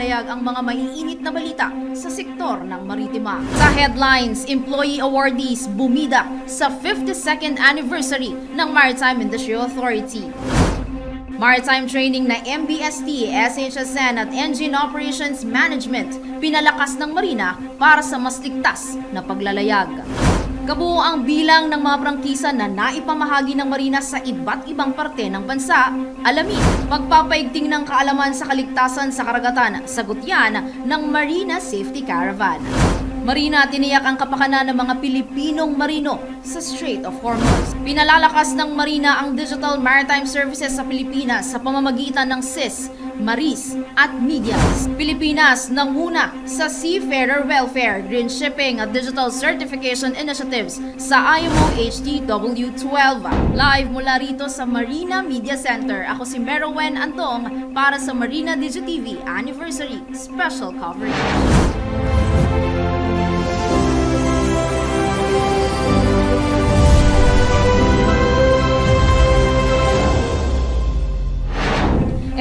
paglalayag ang mga maiinit na balita sa sektor ng maritima. Sa headlines, employee awardees bumida sa 52nd anniversary ng Maritime Industry Authority. Maritime training na MBST, SHSN at Engine Operations Management pinalakas ng Marina para sa mas ligtas na paglalayag. Kabuo ang bilang ng mga prangkisa na naipamahagi ng Marina sa iba't ibang parte ng bansa. Alamin, pagpapaigting ng kaalaman sa kaligtasan sa karagatan, sagot yan ng Marina Safety Caravan. Marina tiniyak ang kapakanan ng mga Pilipinong marino sa Strait of Hormuz. Pinalalakas ng Marina ang digital maritime services sa Pilipinas sa pamamagitan ng SIS, MARIS at Medias. Pilipinas nanguna sa Seafarer Welfare, Green Shipping at Digital Certification Initiatives sa IMO HTW12. Live mula rito sa Marina Media Center, ako si Merowen Antong para sa Marina DigiTV Anniversary Special Coverage.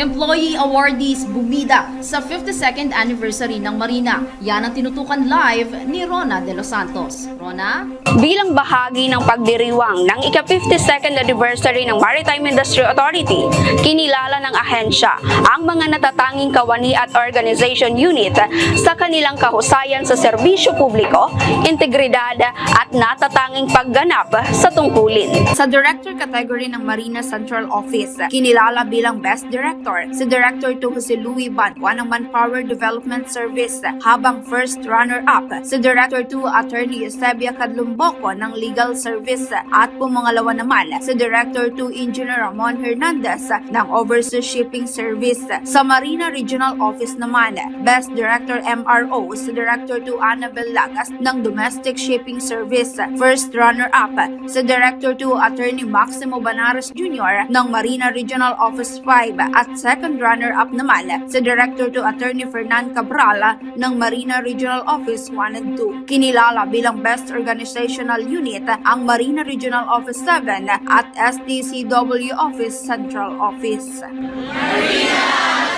Employee awardees bumida sa 52nd anniversary ng Marina. Yan ang tinutukan live ni Rona De Los Santos. Rona? Bilang bahagi ng pagdiriwang ng ika-52nd anniversary ng Maritime Industry Authority, kinilala ng ahensya ang mga natatanging kawani at organization unit sa kanilang kahusayan sa serbisyo publiko, integridad at natatanging pagganap sa tungkulin. Sa Director category ng Marina Central Office, kinilala bilang Best Director si Director 2 si Louis Banwa ng Manpower Development Service, habang first runner-up si Director 2 Attorney Eusebia Cadlumboko ng Legal Service at pumangalawa naman si Director 2 Engineer Ramon Hernandez ng Overseas Shipping Service. Sa Marina Regional Office naman, Best Director MRO si Director 2 Annabel Lagas ng Domestic Shipping Service. First runner-up si Director 2 Attorney Maximo Banares Jr. ng Marina Regional Office 5 at second runner-up naman si Director 2 Attorney Fernan Cabral ng Marina Regional Office 1 and 2. Kinilala bilang Best Organizational Unit ang Marina Regional Office 7 at STCW Office Central Office. Marina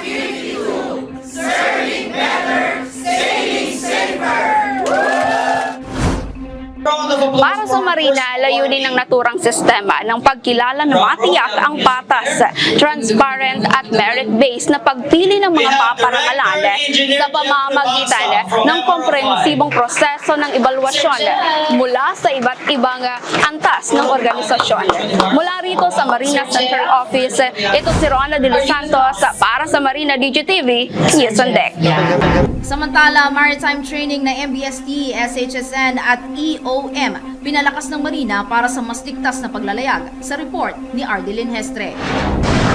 52, serving better, staying safer. Para sa Marina, layunin ng naturang sistema ng pagkilala na matiyak ang patas, transparent at merit-based na pagpili ng mga paparangalan sa pamamagitan ng komprehensibong proseso ng ebalwasyon mula sa iba't ibang antas ng organisasyon. Mula rito sa Marina Central Office, ito si Rona De Los Santos para sa Marina DigiTV News on Deck. Samantala, maritime training na MBST, SHSN at EOM pinalakas ng Marina para sa mas ligtas na paglalayag sa report ni Ardelin Hestre.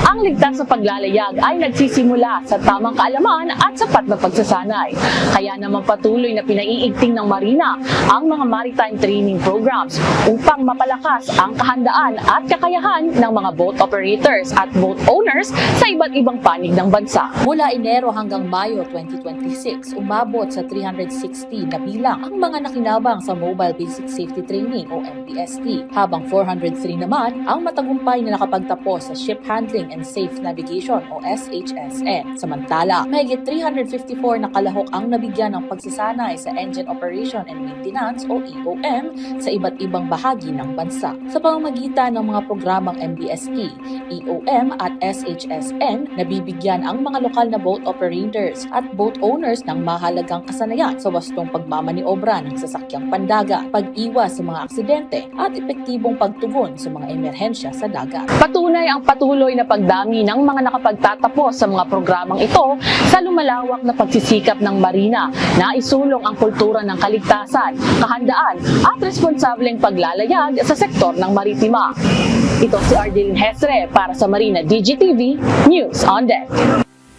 Ang ligtas na paglalayag ay nagsisimula sa tamang kaalaman at sapat na pagsasanay. Kaya naman patuloy na pinaiigting ng Marina ang mga maritime training programs upang mapalakas ang kahandaan at kakayahan ng mga boat operators at boat owners sa iba't ibang panig ng bansa. Mula Enero hanggang Mayo 2026, umabot sa 360 na bilang ang mga nakinabang sa Mobile Basic Safety Training o MBST, habang 403 naman ang matagumpay na nakapagtapos sa Ship Handling and Safe Navigation o SHSN. Samantala, mahigit 354 na kalahok ang nabigyan ng pagsasanay sa Engine Operation and Maintenance o EOM sa iba't ibang bahagi ng bansa. Sa pamamagitan ng mga programang MBST, EOM at SHSN, nabibigyan ang mga lokal na boat operators at boat owners ng mahalagang kasanayan sa wastong pagmamaniobra ng sasakyang pandagat, pag-iwas sa mga aksidente at epektibong pagtugon sa mga emerhensya sa dagat. Patunay ang patuloy na pagdami ng mga nakapagtatapos sa mga programang ito sa lumalawak na pagsisikap ng Marina na isulong ang kultura ng kaligtasan, kahandaan at responsableng paglalayag sa sektor ng maritima. Ito si Ardelin Hesre para sa Marina DigiTV News on Deck.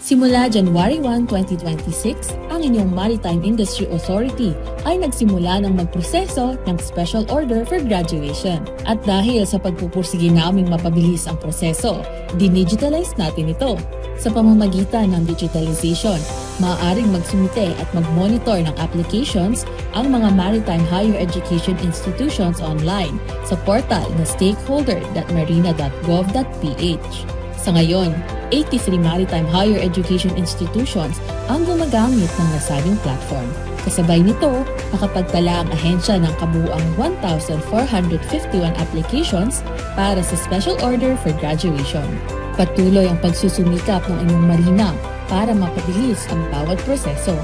Simula January 1, 2026, ang inyong Maritime Industry Authority ay nagsimula ng magproseso ng Special Order for Graduation. At dahil sa pagpupursige naming mapabilis ang proseso, dinigitalize natin ito. Sa pamamagitan ng digitalization, maaaring magsumite at mag-monitor ng applications ang mga maritime higher education institutions online sa portal na stakeholder.marina.gov.ph. Sa ngayon, 83 maritime higher education institutions ang gumagamit ng nasabing platform. Kasabay nito, nakapagtala ang ahensya ng kabuuang 1,451 applications para sa special order for graduation. Patuloy ang pagsusumikap ng inyong marina para mapabilis ang bawat proseso.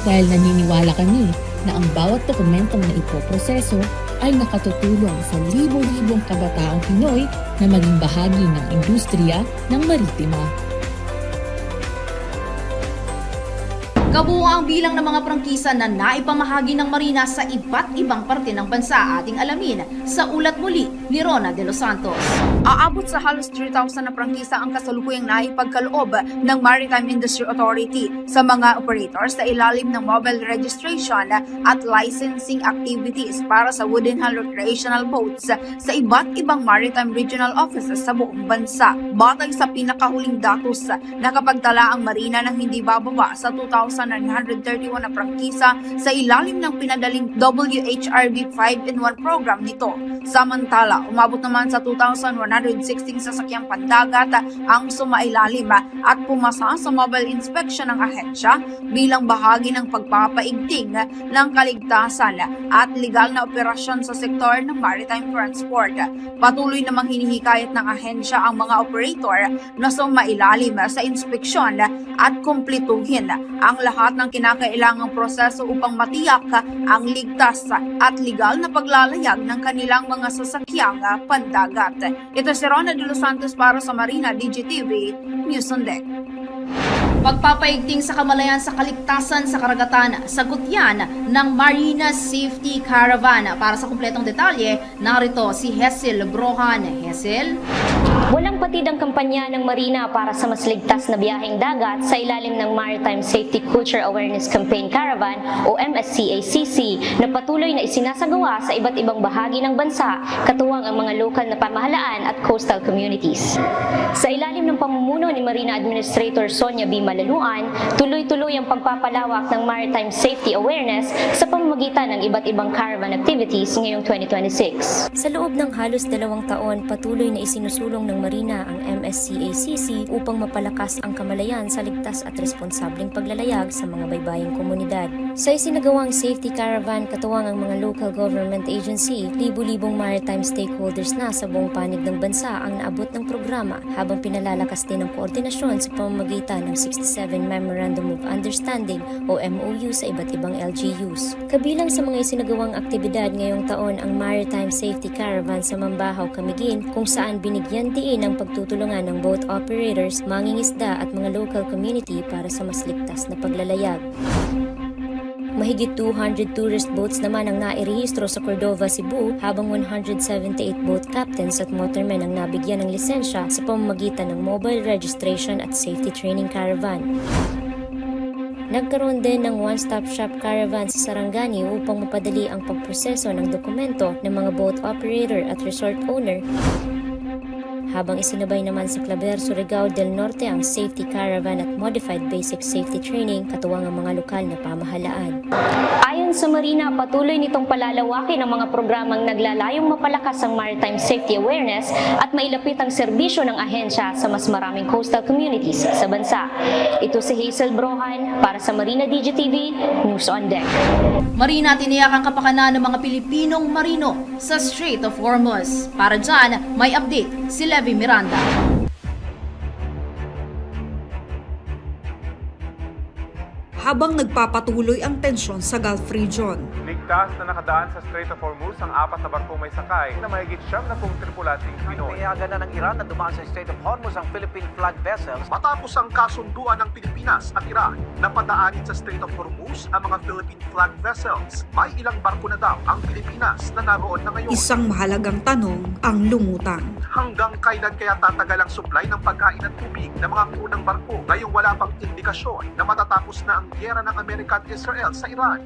Dahil naniniwala kami na ang bawat dokumentong na ipoproseso ay nakatutulong sa libo-libong kabataang Pinoy na maging bahagi ng industriya ng maritima. Kabuo ang bilang ng mga prangkisa na naipamahagi ng Marina sa iba't ibang parte ng bansa. Ating alamin sa ulat muli ni Rona de los Santos. Aabot sa halos 3,000 na prangkisa ang kasalukuyang naipagkaloob ng Maritime Industry Authority sa mga operators sa ilalim ng mobile registration at licensing activities para sa wooden hull recreational boats sa iba't ibang maritime regional offices sa buong bansa. Batay sa pinakahuling datos, nakapagtala ang Marina ng hindi bababa sa 2,931 na prangkisa sa ilalim ng pinadaling WHRB 5-in-1 program nito. Samantala, umabot naman sa 2,116 sasakyang pandagat ang sumailalim at pumasa sa mobile inspection ng ahensya bilang bahagi ng pagpapaigting ng kaligtasan at legal na operasyon sa sektor ng maritime transport. Patuloy namang hinihikayat ng ahensya ang mga operator na sumailalim sa inspeksyon at kumplituhin ang lahat ng kinakailangang proseso upang matiyak ang ligtas at legal na paglalayag ng kanilang mga sasakyang pandagat. Ito si Rona de los Santos para sa Marina DGTV News on Deck. Pagpapaigting sa kamalayan sa kaligtasan sa karagatan, sagot yan ng Marina Safety Caravan. Para sa kumpletong detalye, narito si Hesel Brohan. Hesel? Walang patid ang kampanya ng Marina para sa mas ligtas na biyaheng dagat sa ilalim ng Maritime Safety Culture Awareness Campaign Caravan o MSCACC na patuloy na isinasagawa sa iba't ibang bahagi ng bansa, katuwang ang mga lokal na pamahalaan at coastal communities. Sa ilalim ng pamumuno ni Marina Administrator Sonia B. Malaluan, tuloy-tuloy ang pagpapalawak ng maritime safety awareness sa pamamagitan ng iba't ibang caravan activities ngayong 2026. Sa loob ng halos 2 taon, patuloy na isinusulong ng Marina ang MSCACC upang mapalakas ang kamalayan sa ligtas at responsableng paglalayag sa mga baybaying komunidad. Sa isinagawang safety caravan, katuwang ang mga local government agency, libu-libong maritime stakeholders na sa buong panig ng bansa ang naabot ng programa, habang pinalalakas din ang koordinasyon sa pamamagitan ng 67 Memorandum of Understanding o MOU sa iba't ibang LGUs. Kabilang sa mga isinagawang aktibidad ngayong taon ang Maritime Safety Caravan sa Mambahaw, Camiguin, kung saan binigyan diin ang pagtutulungan ng boat operators, mangingisda at mga local community para sa mas ligtas na paglalayag. Mahigit 200 tourist boats naman ang nairehistro sa Cordova, Cebu, habang 178 boat captains at motormen ang nabigyan ng lisensya sa pamamagitan ng mobile registration at safety training caravan. Nagkaroon din ng one-stop shop caravan sa Sarangani upang mapadali ang pagproseso ng dokumento ng mga boat operator at resort owner, habang isinabay naman sa Claver, Surigao del Norte ang safety caravan at modified basic safety training, katuwang ang mga lokal na pamahalaan. Ayon sa Marina, patuloy nitong palalawakin ang mga programang naglalayong mapalakas ang maritime safety awareness at mailapit ang serbisyo ng ahensya sa mas maraming coastal communities sa bansa. Ito si Hazel Brohan para sa Marina DGTV News on Deck. Marina tiniyak ang kapakanan ng mga Pilipinong marino sa Strait of Hormuz. Para dyan, may update si Levi Miranda. Habang nagpapatuloy ang tensyon sa Gulf region. Ligtas na nakadaan sa Strait of Hormuz ang 4 na barkong may sakay na mahigit 70 tripulanting Pinoy. Pinayagan na ng Iran na dumaan sa Strait of Hormuz ang Philippine flag vessels. Matapos ang kasunduan ng Pilipinas at Iran na padaanin sa Strait of Hormuz ang mga Philippine flag vessels, may ilang barko na daw ang Pilipinas na naroon na ngayon. Isang mahalagang tanong ang lumutang. Hanggang kailan kaya tatagal ang supply ng pagkain at tubig ng mga unang barko ngayong wala pang indikasyon na matatapos na ang giyera ng Amerika at Israel sa Iran?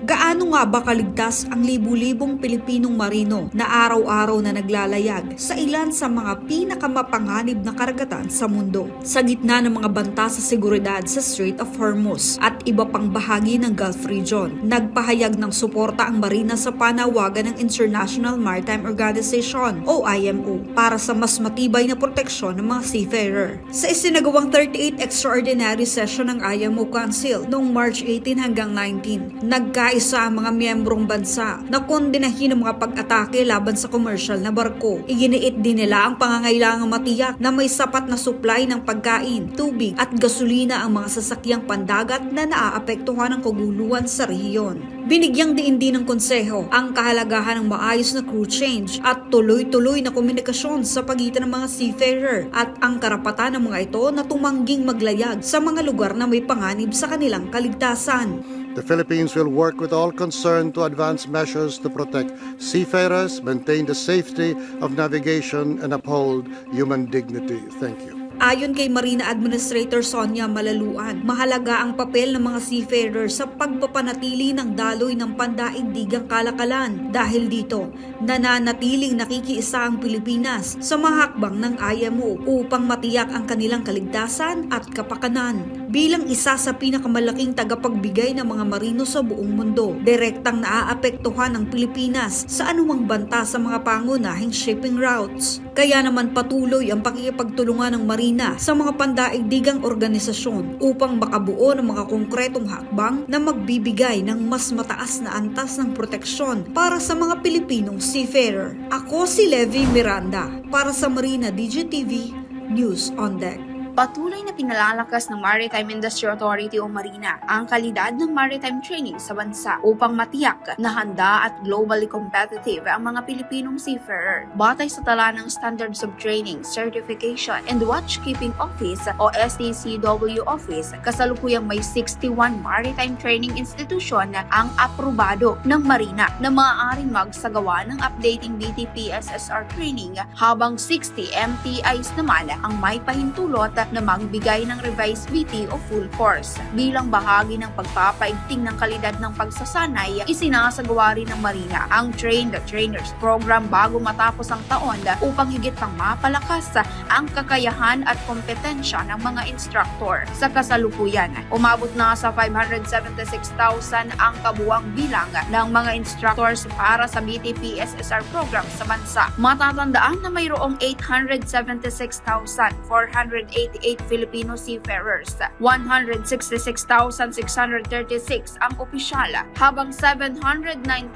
Gaano nga ba kaligtas ang libu-libong Pilipinong marino na araw-araw na naglalayag sa ilan sa mga pinakamapanganib na karagatan sa mundo? Sa gitna ng mga banta sa seguridad sa Strait of Hormuz at iba pang bahagi ng Gulf region, nagpahayag ng suporta ang marina sa panawagan ng International Maritime Organization o IMO para sa mas matibay na proteksyon ng mga seafarer. Sa isinagawang 38th Extraordinary Session ng IMO Council noong March 18 hanggang 19, nagkaisa ang mga miyembrong bansa na kondenahin ang mga pag-atake laban sa commercial na barko. Iginiit din nila ang pangangailangang matiyak na may sapat na supply ng pagkain, tubig at gasolina ang mga sasakyang pandagat na naaapektuhan ng kaguluhan sa rehiyon. Binigyang diin din ng konseho ang kahalagahan ng maayos na crew change at tuloy-tuloy na komunikasyon sa pagitan ng mga seafarer at ang karapatan ng mga ito na tumangging maglayag sa mga lugar na may panganib sa kanilang kaligtasan. The Philippines will work with all concerned to advance measures to protect seafarers, maintain the safety of navigation, and uphold human dignity. Thank you. Ayon kay Marina Administrator Sonia Malaluan, mahalaga ang papel ng mga seafarer sa pagpapanatili ng daloy ng pandaigdigang kalakalan. Dahil dito, nananatiling nakikiisa ang Pilipinas sa mga hakbang ng IMO upang matiyak ang kanilang kaligtasan at kapakanan. Bilang isa sa pinakamalaking tagapagbigay ng mga marino sa buong mundo, direktang naaapektuhan ng Pilipinas sa anumang banta sa mga pangunahing shipping routes. Kaya naman patuloy ang pakikipagtulungan ng marina sa mga pandaigdigang organisasyon upang makabuo ng mga konkretong hakbang na magbibigay ng mas mataas na antas ng proteksyon para sa mga Pilipinong seafarer. Ako si Levi Miranda para sa Marina DGTV News on Deck. Patuloy na pinalalakas ng Maritime Industry Authority o Marina ang kalidad ng maritime training sa bansa upang matiyak na handa at globally competitive ang mga Pilipinong seafarer. Batay sa tala ng Standards of Training, Certification, and Watchkeeping Office o STCW Office, kasalukuyang may 61 maritime training institution ang aprobado ng Marina na maaaring magsagawa ng updating BTP-SSR training, habang 60 MTIs naman ang may pahintulot na magbigay ng revised BT o full course. Bilang bahagi ng pagpapaigting ng kalidad ng pagsasanay, isinasagawa rin ng Marina ang Train the Trainers program bago matapos ang taon upang higit pang mapalakas ang kakayahan at kompetensya ng mga instructor. Sa kasalukuyan, umabot na sa 576,000 ang kabuwang bilang ng mga instructors para sa BTP-SSR program sa bansa. Matatandaan na mayroong 876,488 Filipino seafarers, 166,636 ang opisyal, habang 709,852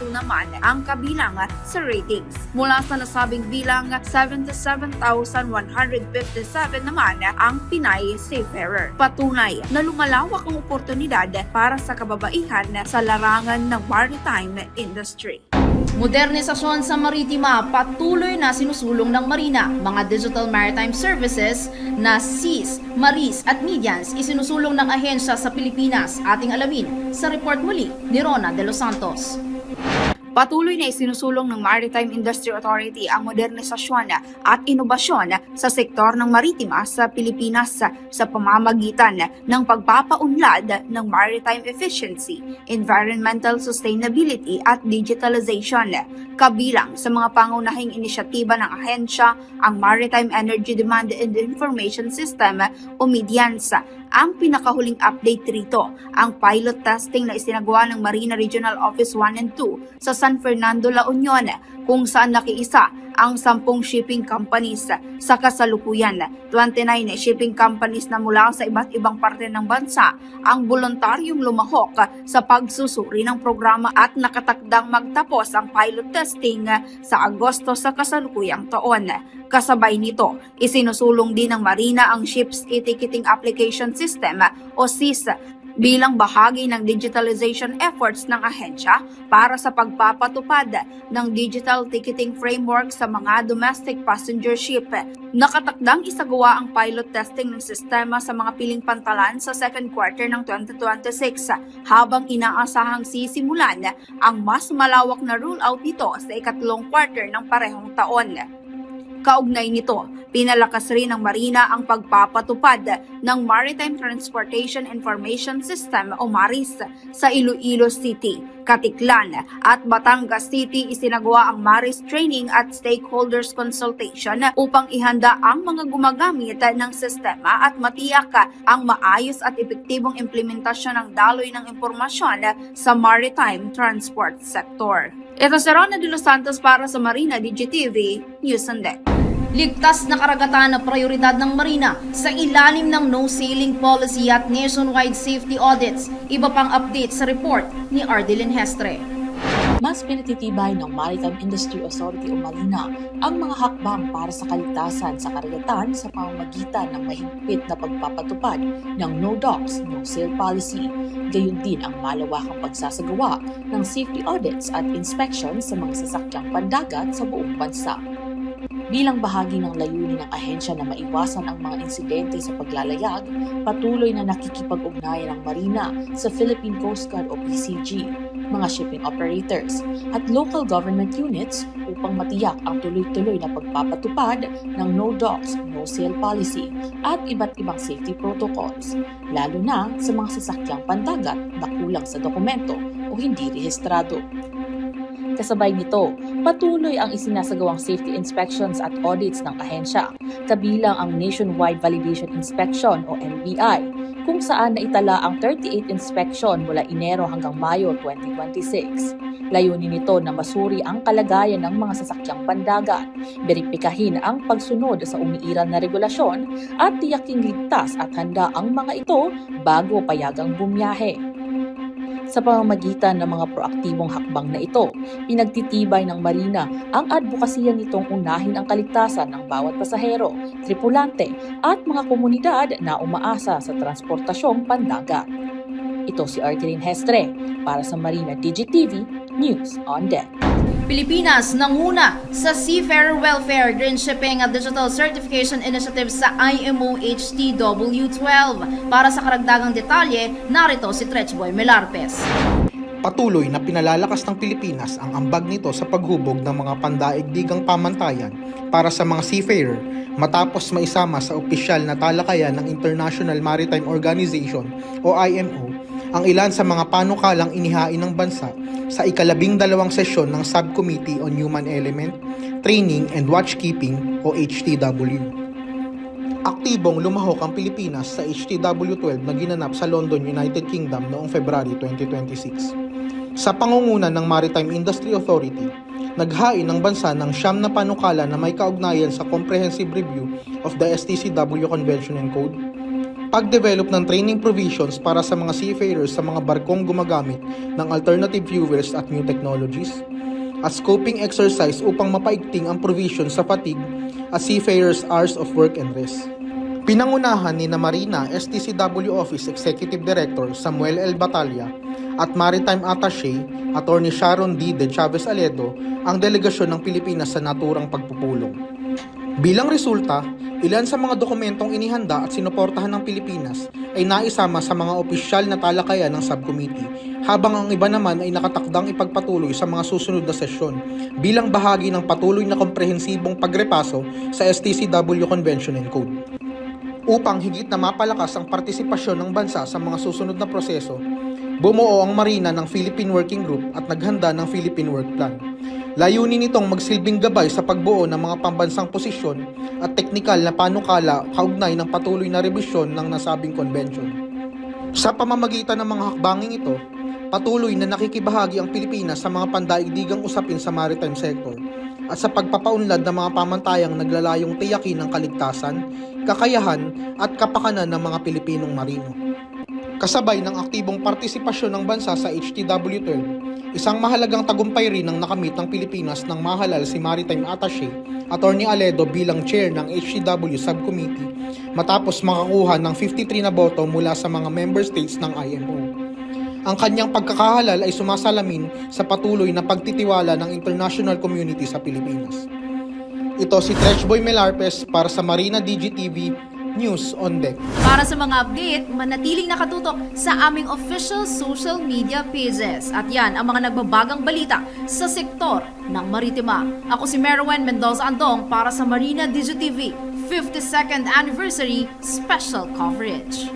naman ang kabilang sa ratings. Mula sa nasabing bilang, 77,157 naman ang Pinay seafarer. Patunay na lumalawak ang oportunidad para sa kababaihan sa larangan ng maritime industry. Modernisasyon sa maritima, patuloy na sinusulong ng Marina. Mga digital maritime services na SEAS, MARIS at Medians isinusulong ng ahensya sa Pilipinas. Ating alamin sa report muli ni Rona De Los Santos. Patuloy na isinusulong ng Maritime Industry Authority ang modernisasyon at inobasyon sa sektor ng maritima sa Pilipinas sa pamamagitan ng pagpapaunlad ng maritime efficiency, environmental sustainability at digitalization. Kabilang sa mga pangunahing inisyatiba ng ahensya ang Maritime Energy Demand and Information System o MEDIANS. Ang pinakahuling update rito, ang pilot testing na isinagawa ng Marina Regional Office 1 and 2 sa San Fernando, La Union, kung saan nakiisa ang 10 shipping companies. Sa kasalukuyan, 29 shipping companies na mula sa iba't ibang parte ng bansa ang voluntaryong lumahok sa pagsusuri ng programa at nakatakdang magtapos ang pilot testing sa Agosto sa kasalukuyang taon. Kasabay nito, isinusulong din ng Marina ang Ships E-Ticketing Application System o SEAS bilang bahagi ng digitalization efforts ng ahensya para sa pagpapatupad ng digital ticketing framework sa mga domestic passenger ship. Nakatakdang isagawa ang pilot testing ng sistema sa mga piling pantalan sa second quarter ng 2026 habang inaasahang sisimulan ang mas malawak na rollout nito sa ikatlong quarter ng parehong taon. Kaugnay nito, pinalakas rin ng Marina ang pagpapatupad ng Maritime Transportation Information System o MARIS sa Iloilo City, Katiklan at Batangas City. Isinagawa ang MARIS training at stakeholders consultation upang ihanda ang mga gumagamit ng sistema at matiyak ang maayos at epektibong implementasyon ng daloy ng impormasyon sa maritime transport sector. Ito si Rona de los Santos para sa Marina DGTV News and Deck. Ligtas na karagatan na prioridad ng Marina sa ilalim ng no-sailing policy at nationwide safety audits. Iba pang update sa report ni Ardilyn Hestre. Mas pinatitibay ng Maritime Industry Authority o Marina ang mga hakbang para sa kaligtasan sa karagatan sa pamamagitan ng mahigpit na pagpapatupad ng No Docks, No Sail policy. Gayon din ang malawakang pagsasagawa ng safety audits at inspections sa mga sasakyang pandagat sa buong bansa. Bilang bahagi ng layunin ng ahensya na maiwasan ang mga insidente sa paglalayag, patuloy na nakikipag-ugnayan ng Marina sa Philippine Coast Guard o PCG, mga shipping operators, at local government units upang matiyak ang tuloy-tuloy na pagpapatupad ng No Docks, No Sail policy at iba't ibang safety protocols, lalo na sa mga sasakyang pandagat na kulang sa dokumento o hindi rehistrado. Kasabay nito, patuloy ang isinasagawang safety inspections at audits ng ahensya, kabilang ang Nationwide Validation Inspection o NVI, kung saan naitala ang 38 inspection mula Enero hanggang Mayo 2026. Layunin nito na masuri ang kalagayan ng mga sasakyang pandagat, beripikahin ang pagsunod sa umiiral na regulasyon at tiyaking ligtas at handa ang mga ito bago payagang bumiyahe. Sa pamamagitan ng mga proaktibong hakbang na ito, pinagtitibay ng Marina ang advokasya nitong unahin ang kaligtasan ng bawat pasahero, tripulante at mga komunidad na umaasa sa transportasyong pandagat. Ito si Ardilyn Hestre para sa Marina DGTV News on Deck. Pilipinas nanguna sa Seafarer Welfare Green Shipping at Digital Certification Initiative sa IMO HTW12. Para sa karagdagang detalye, narito si Tretchboy Melarpes. Patuloy na pinalalakas ng Pilipinas ang ambag nito sa paghubog ng mga pandaigdigang pamantayan para sa mga seafarer matapos maisama sa opisyal na talakayan ng International Maritime Organization o IMO ang ilan sa mga panukalang inihain ng bansa sa ika-12 sesyon ng Subcommittee on Human Element, Training and Watchkeeping o HTW. Aktibong lumahok ang Pilipinas sa HTW12 na ginanap sa London, United Kingdom noong February 2026. Sa pangunguna ng Maritime Industry Authority, naghain ng bansa ng 9 na panukala na may kaugnayan sa Comprehensive Review of the STCW Convention and Code, pag-develop ng training provisions para sa mga seafarers sa mga barkong gumagamit ng alternative fuels at new technologies, a scoping exercise upang mapaigting ang provision sa fatigue at seafarers' hours of work and rest. Pinangunahan ni Marina STCW Office Executive Director Samuel L. Batalla at Maritime Attaché Attorney Sharon D. De Chavez Aledo ang delegasyon ng Pilipinas sa naturang pagpupulong. Bilang resulta, ilan sa mga dokumentong inihanda at sinuportahan ng Pilipinas ay naisama sa mga opisyal na talakayan ng subcommittee, habang ang iba naman ay nakatakdang ipagpatuloy sa mga susunod na sesyon bilang bahagi ng patuloy na komprehensibong pagrepaso sa STCW Convention and Code. Upang higit na mapalakas ang partisipasyon ng bansa sa mga susunod na proseso, bumuo ang Marina ng Philippine Working Group at naghanda ng Philippine Work Plan. Layunin nitong magsilbing gabay sa pagbuo ng mga pambansang posisyon at teknikal na panukala kaugnay ng patuloy na rebisyon ng nasabing convention. Sa pamamagitan ng mga hakbanging ito, patuloy na nakikibahagi ang Pilipinas sa mga pandaigdigang usapin sa maritime sector at sa pagpapaunlad ng mga pamantayang naglalayong tiyakin ng kaligtasan, kakayahan at kapakanan ng mga Pilipinong marino. Kasabay ng aktibong partisipasyon ng bansa sa HTW12, isang mahalagang tagumpay rin ang nakamit ng Pilipinas ng mahalal si Maritime Attaché Attorney Aledo bilang chair ng HTW Subcommittee matapos makakuha ng 53 na boto mula sa mga member states ng IMO. Ang kanyang pagkakahalal ay sumasalamin sa patuloy na pagtitiwala ng international community sa Pilipinas. Ito si Tretchboy Melarpes para sa Marina DGTV News on Deck. Para sa mga update, manatiling nakatutok sa aming official social media pages. At yan ang mga nagbabagang balita sa sektor ng maritima. Ako si Merwin Mendoza Andong para sa Marina Digi TV 52nd Anniversary Special Coverage.